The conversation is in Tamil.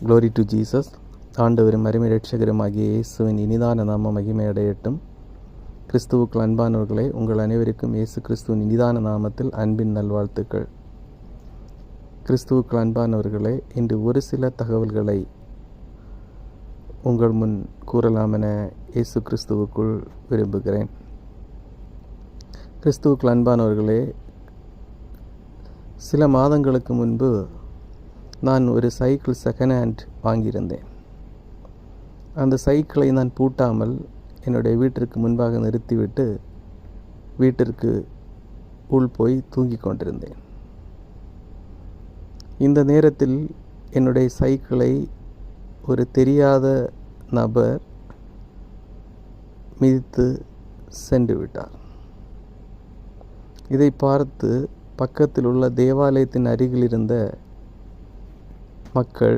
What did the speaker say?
Glory to Jesus. ஆண்டவரும் அருமை இரட்சகருமாகிய இயேசுவின் இனிதான நாம மகிமையடையட்டும். கிறிஸ்துவுக்குள் அன்பானவர்களே, உங்கள் அனைவருக்கும் இயேசு கிறிஸ்துவின் இனிதான நாமத்தில் அன்பின் நல்வாழ்த்துக்கள். கிறிஸ்துவுக்குள் அன்பானவர்களே, இன்று ஒரு சில தகவல்களை உங்கள் முன் கூறலாமென இயேசு கிறிஸ்துவுக்குள் விரும்புகிறேன். கிறிஸ்துவுக்குள் அன்பானவர்களே, சில மாதங்களுக்கு முன்பு நான் ஒரு சைக்கிள் செகண்ட் ஹேண்ட் வாங்கியிருந்தேன். அந்த சைக்கிளை நான் பூட்டாமல் என்னுடைய வீட்டிற்கு முன்பாக நிறுத்திவிட்டு வீட்டிற்கு உள் போய் தூங்கிக் கொண்டிருந்தேன். இந்த நேரத்தில் என்னுடைய சைக்கிளை ஒரு தெரியாத நபர் மிதித்து சென்று விட்டார். இதை பார்த்து பக்கத்தில் உள்ள தேவாலயத்தின் அருகில் இருந்த மக்கள்